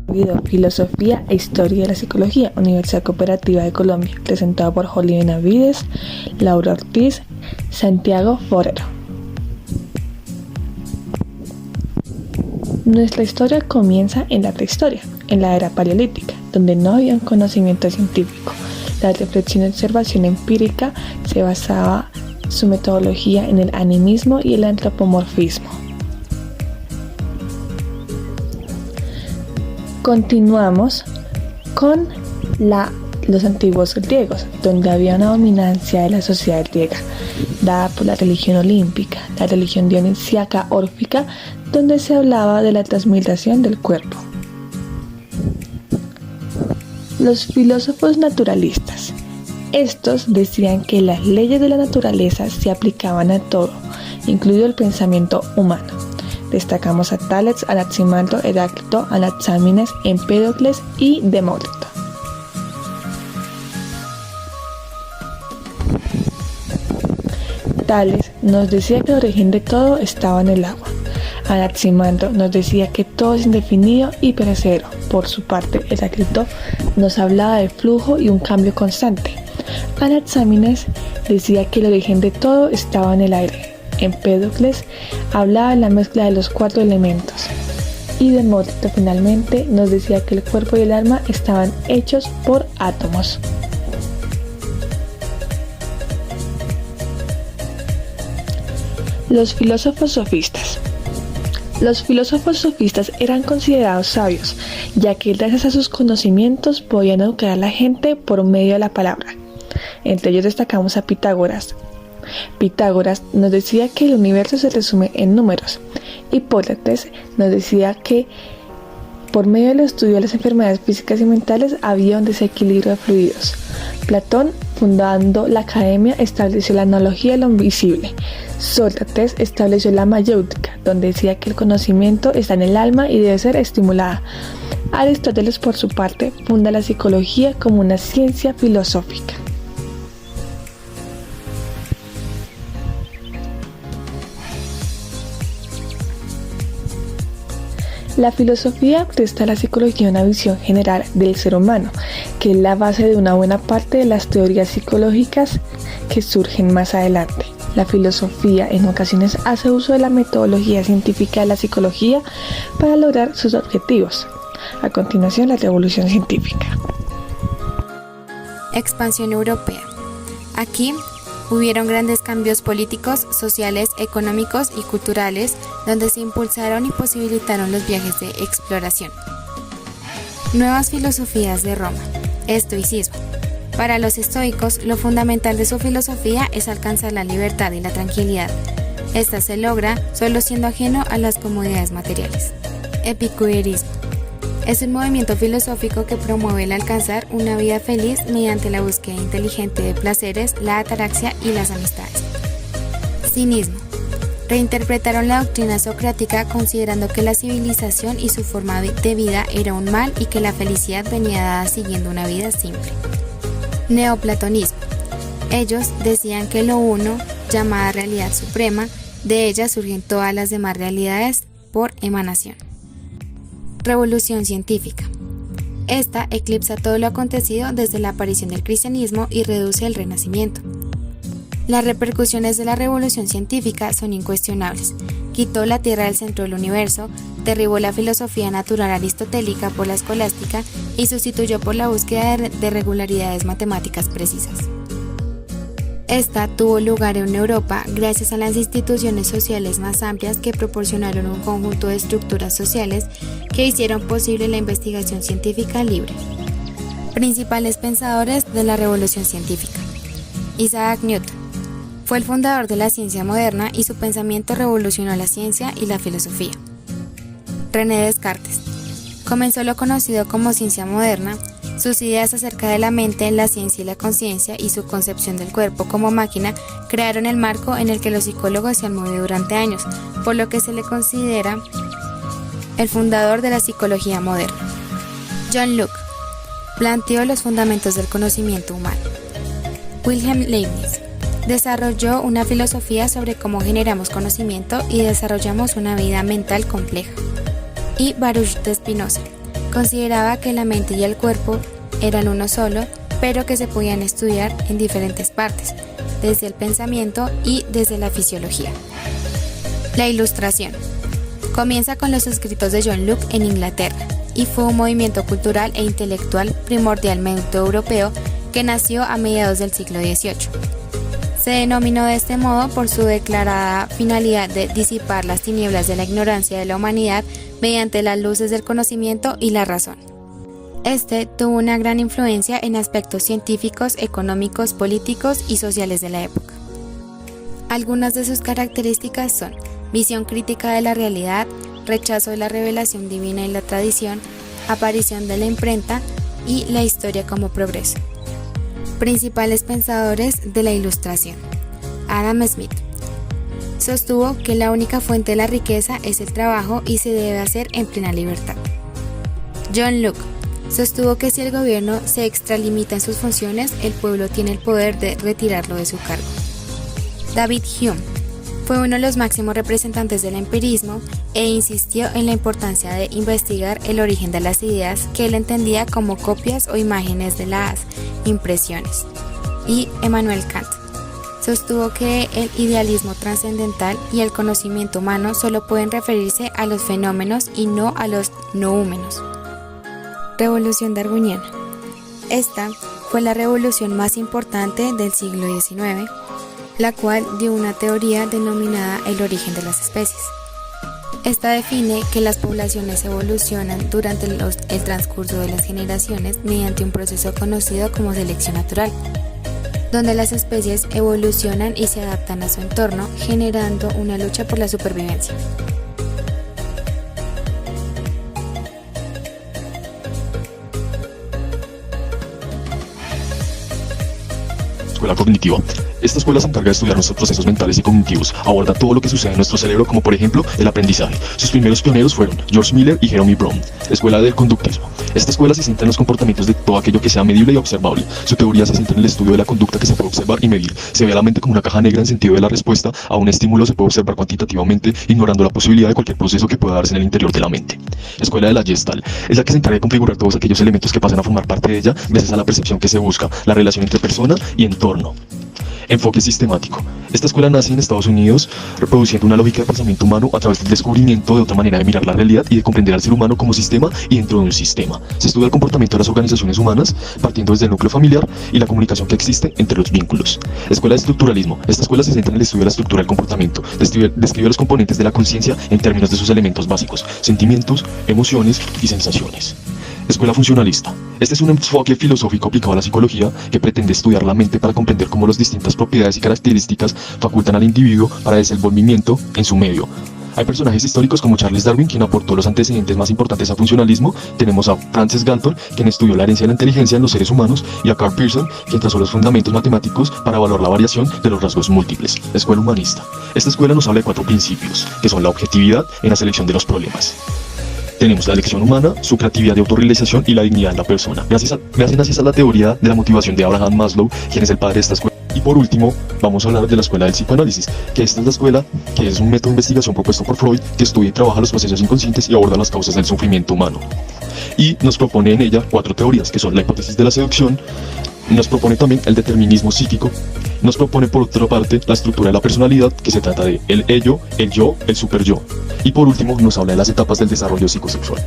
Video Filosofía e Historia de la Psicología, Universidad Cooperativa de Colombia, presentado por Jolly Benavides, Laura Ortiz, Santiago Forero. Nuestra historia comienza en la prehistoria, en la era paleolítica, donde no había un conocimiento científico. La reflexión y observación empírica se basaba su metodología en el animismo y el antropomorfismo. Continuamos con los antiguos griegos, donde había una dominancia de la sociedad griega, dada por la religión olímpica, la religión dionisíaca órfica, donde se hablaba de la transmutación del cuerpo. Los filósofos naturalistas. Estos decían que las leyes de la naturaleza se aplicaban a todo, incluido el pensamiento humano. Destacamos a Tales, Anaximander, Heráclito, Anaxámenes, Empédocles y Demócrito. Tales nos decía que el origen de todo estaba en el agua. Anaximander nos decía que todo es indefinido y perecedero. Por su parte, Heráclito nos hablaba de flujo y un cambio constante. Anaxámenes decía que el origen de todo estaba en el aire. Empédocles hablaba de la mezcla de los 4 elementos. Y Demócrito finalmente nos decía que el cuerpo y el alma estaban hechos por átomos. Los filósofos sofistas. Los filósofos sofistas eran considerados sabios, ya que gracias a sus conocimientos podían educar a la gente por medio de la palabra. Entre ellos destacamos a Pitágoras. Pitágoras nos decía que el universo se resume en números. Hipócrates nos decía que por medio del estudio de las enfermedades físicas y mentales había un desequilibrio de fluidos. Platón, fundando la academia, estableció la analogía de lo invisible. Sócrates estableció la mayéutica, donde decía que el conocimiento está en el alma y debe ser estimulada. Aristóteles, por su parte, funda la psicología como una ciencia filosófica. La filosofía presta a la psicología una visión general del ser humano, que es la base de una buena parte de las teorías psicológicas que surgen más adelante. La filosofía en ocasiones hace uso de la metodología científica de la psicología para lograr sus objetivos. A continuación, la revolución científica. Expansión europea. Aquí hubieron grandes cambios políticos, sociales, económicos y culturales, donde se impulsaron y posibilitaron los viajes de exploración. Nuevas filosofías de Roma. Estoicismo. Para los estoicos, lo fundamental de su filosofía es alcanzar la libertad y la tranquilidad. Esta se logra solo siendo ajeno a las comodidades materiales. Epicureísmo. Es un movimiento filosófico que promueve el alcanzar una vida feliz mediante la búsqueda inteligente de placeres, la ataraxia y las amistades. Cinismo. Reinterpretaron la doctrina socrática considerando que la civilización y su forma de vida era un mal y que la felicidad venía dada siguiendo una vida simple. Neoplatonismo. Ellos decían que lo uno, llamada realidad suprema, de ella surgen todas las demás realidades por emanación. Revolución científica. Esta eclipsa todo lo acontecido desde la aparición del cristianismo y reduce el Renacimiento. Las repercusiones de la revolución científica son incuestionables. Quitó la Tierra del centro del universo, derribó la filosofía natural aristotélica por la escolástica y sustituyó por la búsqueda de regularidades matemáticas precisas. Esta tuvo lugar en Europa gracias a las instituciones sociales más amplias que proporcionaron un conjunto de estructuras sociales que hicieron posible la investigación científica libre. Principales pensadores de la revolución científica. Isaac Newton. Fue el fundador de la ciencia moderna y su pensamiento revolucionó la ciencia y la filosofía. René Descartes. Comenzó lo conocido como ciencia moderna. Sus ideas acerca de la mente, la ciencia y la conciencia y su concepción del cuerpo como máquina crearon el marco en el que los psicólogos se han movido durante años, por lo que se le considera el fundador de la psicología moderna. John Locke planteó los fundamentos del conocimiento humano. Wilhelm Leibniz desarrolló una filosofía sobre cómo generamos conocimiento y desarrollamos una vida mental compleja. Y Baruch de Spinoza consideraba que la mente y el cuerpo eran uno solo, pero que se podían estudiar en diferentes partes, desde el pensamiento y desde la fisiología. La Ilustración comienza con los escritos de John Locke en Inglaterra y fue un movimiento cultural e intelectual primordialmente europeo que nació a mediados del siglo XVIII. Se denominó de este modo por su declarada finalidad de disipar las tinieblas de la ignorancia de la humanidad mediante las luces del conocimiento y la razón. Este tuvo una gran influencia en aspectos científicos, económicos, políticos y sociales de la época. Algunas de sus características son visión crítica de la realidad, rechazo de la revelación divina y la tradición, aparición de la imprenta y la historia como progreso. Principales pensadores de la Ilustración. Adam Smith sostuvo que la única fuente de la riqueza es el trabajo y se debe hacer en plena libertad. John Locke sostuvo que si el gobierno se extralimita en sus funciones, el pueblo tiene el poder de retirarlo de su cargo. David Hume fue uno de los máximos representantes del empirismo e insistió en la importancia de investigar el origen de las ideas que él entendía como copias o imágenes de las impresiones. Y Immanuel Kant sostuvo que el idealismo trascendental y el conocimiento humano solo pueden referirse a los fenómenos y no a los noúmenos. Revolución darwiniana. Esta fue la revolución más importante del siglo XIX, la cual dio una teoría denominada el origen de las especies. Esta define que las poblaciones evolucionan durante el transcurso de las generaciones mediante un proceso conocido como selección natural, donde las especies evolucionan y se adaptan a su entorno, generando una lucha por la supervivencia. Escuela cognitiva. Esta escuela se encarga de estudiar nuestros procesos mentales y cognitivos, aborda todo lo que sucede en nuestro cerebro, como por ejemplo el aprendizaje. Sus primeros pioneros fueron George Miller y Jeremy Brown. Escuela del conductismo. Esta escuela se centra en los comportamientos de todo aquello que sea medible y observable. Su teoría se centra en el estudio de la conducta que se puede observar y medir. Se ve a la mente como una caja negra en sentido de la respuesta a un estímulo se puede observar cuantitativamente, ignorando la posibilidad de cualquier proceso que pueda darse en el interior de la mente. Escuela de la Gestalt. Es la que se encarga de configurar todos aquellos elementos que pasan a formar parte de ella gracias a la percepción que se busca, la relación entre persona y entorno. Enfoque sistemático. Esta escuela nace en Estados Unidos, reproduciendo una lógica de pensamiento humano a través del descubrimiento de otra manera de mirar la realidad y de comprender al ser humano como sistema y dentro de un sistema. Se estudia el comportamiento de las organizaciones humanas, partiendo desde el núcleo familiar y la comunicación que existe entre los vínculos. Escuela de estructuralismo. Esta escuela se centra en el estudio de la estructura del comportamiento, describe los componentes de la conciencia en términos de sus elementos básicos, sentimientos, emociones y sensaciones. Escuela funcionalista. Este es un enfoque filosófico aplicado a la psicología que pretende estudiar la mente para comprender cómo las distintas propiedades y características facultan al individuo para desenvolvimiento en su medio. Hay personajes históricos como Charles Darwin, quien aportó los antecedentes más importantes al funcionalismo. Tenemos a Francis Galton, quien estudió la herencia de la inteligencia en los seres humanos, y a Carl Pearson, quien trazó los fundamentos matemáticos para evaluar la variación de los rasgos múltiples. La escuela humanista. Esta escuela nos habla de 4 principios, que son la objetividad en la selección de los problemas. Tenemos la elección humana, su creatividad de autorrealización y la dignidad de la persona. Me hacen gracias a la teoría de la motivación de Abraham Maslow, quien es el padre de esta escuela. Y por último, vamos a hablar de la escuela del psicoanálisis, que esta es la escuela que es un método de investigación propuesto por Freud, que estudia y trabaja los procesos inconscientes y aborda las causas del sufrimiento humano. Y nos propone en ella 4 teorías, que son la hipótesis de la seducción, nos propone también el determinismo psíquico, nos propone por otra parte la estructura de la personalidad, que se trata de el ello, el yo, el superyo. Y por último nos habla de las etapas del desarrollo psicosexual.